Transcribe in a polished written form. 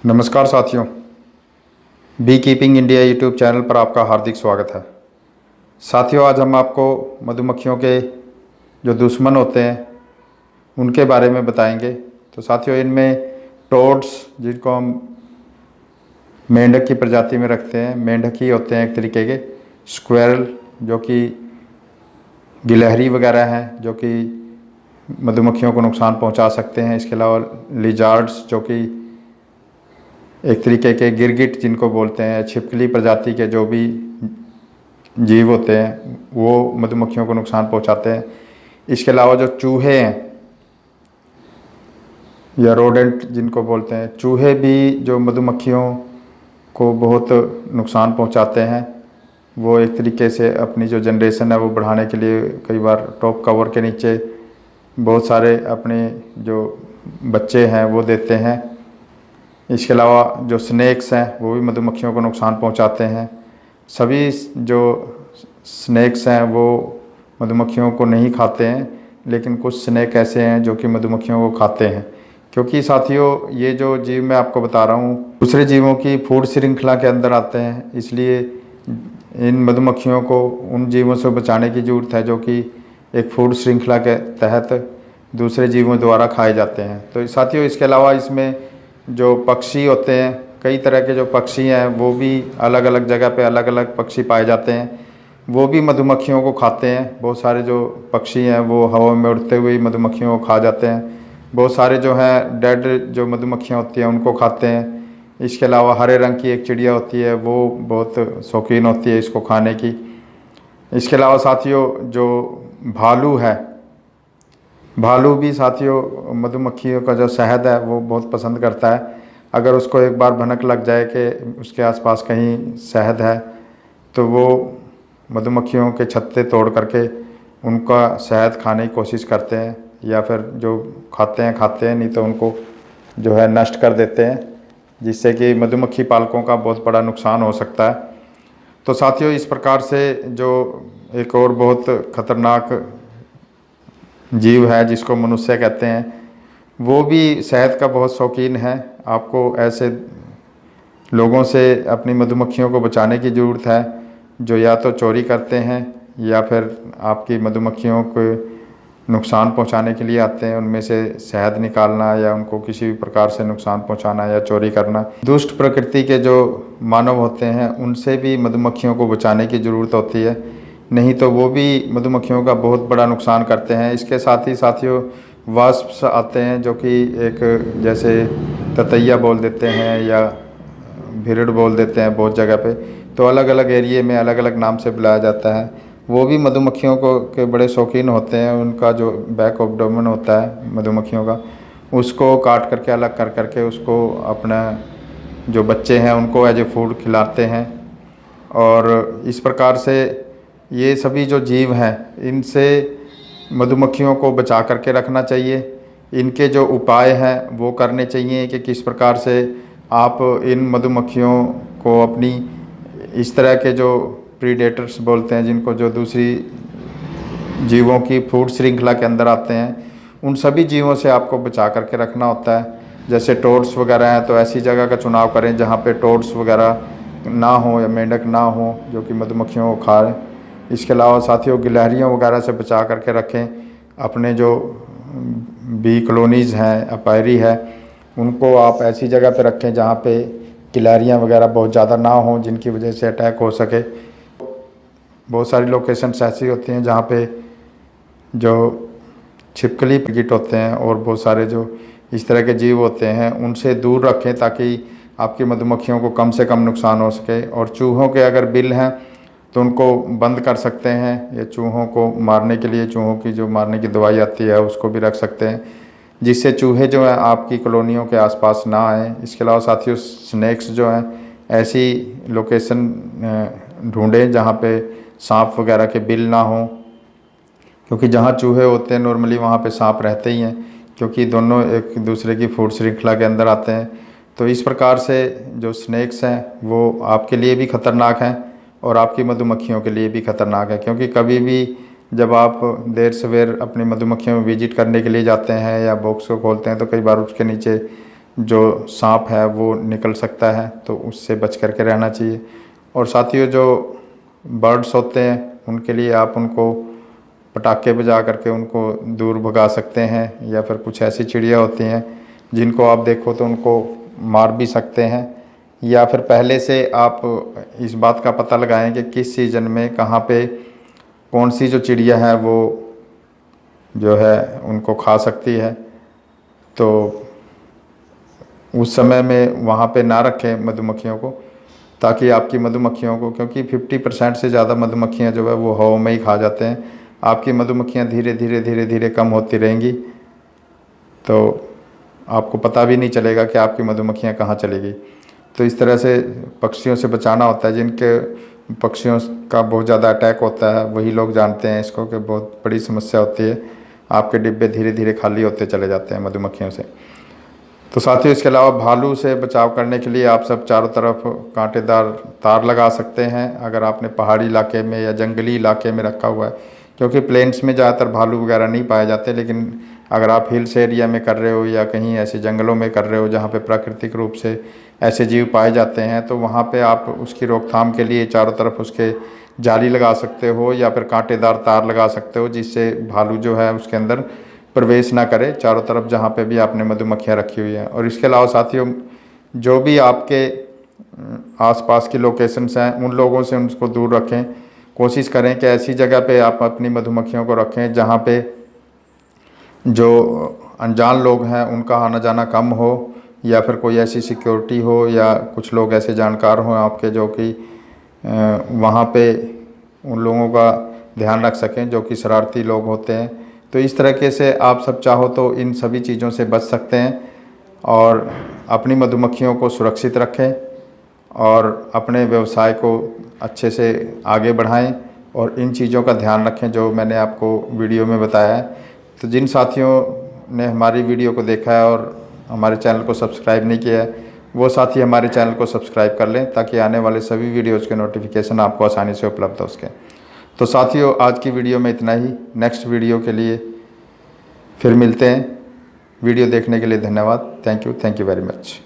नमस्कार साथियों, be keeping India YouTube channel पर आपका हार्दिक स्वागत है। साथियों, आज हम आपको मधुमक्खियों के जो दुश्मन होते हैं उनके बारे में बताएंगे। तो साथियों, इनमें टोड्स, जिनको हम मेंढक की प्रजाति में रखते हैं, मेंढक ही होते हैं एक तरीके के। स्क्वेरल, जो कि गिलहरी वगैरह हैं, जो कि मधुमक्खियों को नुकसान पहुंचा सकते हैं। इसके अलावा लिजार्ड्स, जो कि एक तरीके के गिरगिट जिनको बोलते हैं, छिपकली प्रजाति के जो भी जीव होते हैं वो मधुमक्खियों को नुकसान पहुंचाते हैं। इसके अलावा जो चूहे हैं या रोडेंट जिनको बोलते हैं, चूहे भी जो मधुमक्खियों को बहुत नुकसान पहुंचाते हैं। वो एक तरीके से अपनी जो जनरेशन है वो बढ़ाने के लिए कई बार टॉप कवर के नीचे बहुत सारे अपने जो बच्चे हैं वो देते हैं। इसके अलावा जो स्नेक्स हैं वो भी मधुमक्खियों को नुकसान पहुंचाते हैं। सभी जो स्नेक्स हैं वो मधुमक्खियों को नहीं खाते हैं, लेकिन कुछ स्नेक ऐसे हैं जो कि मधुमक्खियों को खाते हैं। क्योंकि साथियों, ये जो जीव मैं आपको बता रहा हूँ दूसरे जीवों की फूड श्रृंखला के अंदर आते हैं, इसलिए इन मधुमक्खियों को उन जीवों से बचाने की ज़रूरत है जो कि एक फूड श्रृंखला के तहत दूसरे जीवों द्वारा खाए जाते हैं। तो साथियों, इसके अलावा इसमें जो पक्षी होते हैं, कई तरह के जो पक्षी हैं वो भी अलग अलग जगह पे अलग अलग पक्षी पाए जाते हैं, वो भी मधुमक्खियों को खाते हैं। बहुत सारे जो पक्षी हैं वो हवा में उड़ते हुए मधुमक्खियों को खा जाते हैं। बहुत सारे जो हैं डेड जो मधुमक्खियाँ होती हैं उनको खाते हैं। इसके अलावा हरे रंग की एक चिड़िया होती है, वो बहुत शौकीन होती है इसको खाने की। इसके अलावा साथियों, जो भालू है, भालू भी साथियों मधुमक्खियों का जो शहद है वो बहुत पसंद करता है। अगर उसको एक बार भनक लग जाए कि उसके आसपास कहीं शहद है तो वो मधुमक्खियों के छत्ते तोड़ करके उनका शहद खाने की कोशिश करते हैं, या फिर जो खाते हैं नहीं तो उनको जो है नष्ट कर देते हैं, जिससे कि मधुमक्खी पालकों का बहुत बड़ा नुकसान हो सकता है। तो साथियों, इस प्रकार से जो एक और बहुत खतरनाक जीव है जिसको मनुष्य कहते हैं, वो भी शहद का बहुत शौकीन है। आपको ऐसे लोगों से अपनी मधुमक्खियों को बचाने की ज़रूरत है जो या तो चोरी करते हैं या फिर आपकी मधुमक्खियों को नुकसान पहुंचाने के लिए आते हैं। उनमें से शहद निकालना या उनको किसी भी प्रकार से नुकसान पहुंचाना या चोरी करना। दुष्ट प्रकृति के जो मानव होते हैं उनसे भी मधुमक्खियों को बचाने की ज़रूरत होती है, नहीं तो वो भी मधुमक्खियों का बहुत बड़ा नुकसान करते हैं। इसके साथ ही साथियों वास्प्स आते हैं, जो कि एक जैसे ततैया बोल देते हैं या भिरड़ बोल देते हैं बहुत जगह पे, तो अलग अलग एरिए में अलग अलग नाम से बुलाया जाता है। वो भी मधुमक्खियों को के बड़े शौकीन होते हैं। उनका जो बैक एब्डोमेन होता है मधुमक्खियों का, उसको काट करके अलग कर करके उसको अपना जो बच्चे हैं उनको एज ए फूड खिलाते हैं। और इस प्रकार से ये सभी जो जीव हैं इनसे मधुमक्खियों को बचा करके रखना चाहिए। इनके जो उपाय हैं वो करने चाहिए कि किस प्रकार से आप इन मधुमक्खियों को अपनी इस तरह के जो प्रीडेटर्स बोलते हैं, जिनको जो दूसरी जीवों की फूड श्रृंखला के अंदर आते हैं, उन सभी जीवों से आपको बचा करके रखना होता है। जैसे टोड्स वगैरह हैं तो ऐसी जगह का चुनाव करें जहाँ पे टोड्स वगैरह ना हो या मेंढक ना हो जो कि मधुमक्खियों को खाएं। इसके अलावा साथियों, गिलहरियों वगैरह से बचा करके रखें। अपने जो बी कॉलोनीज़ हैं, अपायरी है, उनको आप ऐसी जगह पे रखें जहाँ पे गिलहरियाँ वगैरह बहुत ज़्यादा ना हों जिनकी वजह से अटैक हो सके। बहुत सारी लोकेशंस ऐसी होती हैं जहाँ पे जो छिपकली गिट होते हैं और बहुत सारे जो इस तरह के जीव होते हैं उनसे दूर रखें ताकि आपकी मधुमक्खियों को कम से कम नुकसान हो सके। और चूहों के अगर बिल हैं तो उनको बंद कर सकते हैं, या चूहों को मारने के लिए चूहों की जो मारने की दवाई आती है उसको भी रख सकते हैं, जिससे चूहे जो हैं आपकी कॉलोनियों के आसपास ना आएँ। इसके अलावा साथियों, स्नेक्स जो हैं ऐसी लोकेशन ढूंढें जहाँ पे सांप वगैरह के बिल ना हों, क्योंकि जहाँ चूहे होते हैं नॉर्मली वहाँ पे सांप रहते ही हैं, क्योंकि दोनों एक दूसरे की फूड श्रृंखला के अंदर आते हैं। तो इस प्रकार से जो स्नेक्स हैं वो आपके लिए भी ख़तरनाक हैं और आपकी मधुमक्खियों के लिए भी ख़तरनाक है। क्योंकि कभी भी जब आप देर सवेर अपनी मधुमक्खियों में विजिट करने के लिए जाते हैं या बॉक्स को खोलते हैं तो कई बार उसके नीचे जो सांप है वो निकल सकता है, तो उससे बच करके रहना चाहिए। और साथियों, जो बर्ड्स होते हैं उनके लिए आप उनको पटाखे बजा करके उनको दूर भगा सकते हैं, या फिर कुछ ऐसी चिड़िया होती हैं जिनको आप देखो तो उनको मार भी सकते हैं। या फिर पहले से आप इस बात का पता लगाएं कि किस सीज़न में कहाँ पे कौन सी जो चिड़िया है वो जो है उनको खा सकती है, तो उस समय में वहाँ पे ना रखें मधुमक्खियों को, ताकि आपकी मधुमक्खियों को, क्योंकि 50% से ज़्यादा मधुमक्खियाँ जो है वो हवा में ही खा जाते हैं। आपकी मधुमक्खियाँ धीरे धीरे धीरे धीरे कम होती रहेंगी, तो आपको पता भी नहीं चलेगा कि आपकी मधुमक्खियाँ कहाँ चलेगी। तो इस तरह से पक्षियों से बचाना होता है। जिनके पक्षियों का बहुत ज़्यादा अटैक होता है वही लोग जानते हैं इसको, कि बहुत बड़ी समस्या होती है। आपके डिब्बे धीरे धीरे खाली होते चले जाते हैं मधुमक्खियों से। तो साथियों, इसके अलावा भालू से बचाव करने के लिए आप सब चारों तरफ कांटेदार तार लगा सकते हैं, अगर आपने पहाड़ी इलाके में या जंगली इलाके में रखा हुआ है, क्योंकि प्लेन्स में ज़्यादातर भालू वगैरह नहीं पाए जाते। लेकिन अगर आप हिल्स एरिया में कर रहे हो या कहीं ऐसे जंगलों में कर रहे हो जहाँ पे प्राकृतिक रूप से ऐसे जीव पाए जाते हैं, तो वहाँ पे आप उसकी रोकथाम के लिए चारों तरफ उसके जाली लगा सकते हो या फिर कांटेदार तार लगा सकते हो, जिससे भालू जो है उसके अंदर प्रवेश ना करे, चारों तरफ जहाँ पे भी आपने मधुमक्खियाँ रखी हुई हैं। और इसके अलावा साथियों, जो भी आपके आसपास की लोकेशंस हैं उन लोगों से उनको दूर रखें। कोशिश करें कि ऐसी जगह पे आप अपनी मधुमक्खियों को रखें जहाँ पे जो अनजान लोग हैं उनका आना जाना कम हो, या फिर कोई ऐसी सिक्योरिटी हो या कुछ लोग ऐसे जानकार हों आपके जो कि वहाँ पे उन लोगों का ध्यान रख सकें जो कि शरारती लोग होते हैं। तो इस तरीके से आप सब चाहो तो इन सभी चीज़ों से बच सकते हैं और अपनी मधुमक्खियों को सुरक्षित रखें और अपने व्यवसाय को अच्छे से आगे बढ़ाएं और इन चीज़ों का ध्यान रखें जो मैंने आपको वीडियो में बताया है। तो जिन साथियों ने हमारी वीडियो को देखा है और हमारे चैनल को सब्सक्राइब नहीं किया है, वो साथी हमारे चैनल को सब्सक्राइब कर लें, ताकि आने वाले सभी वीडियोज़ के नोटिफिकेशन आपको आसानी से उपलब्ध हो सकें। तो साथियों, आज की वीडियो में इतना ही। नेक्स्ट वीडियो के लिए फिर मिलते हैं। वीडियो देखने के लिए धन्यवाद। Thank you very much.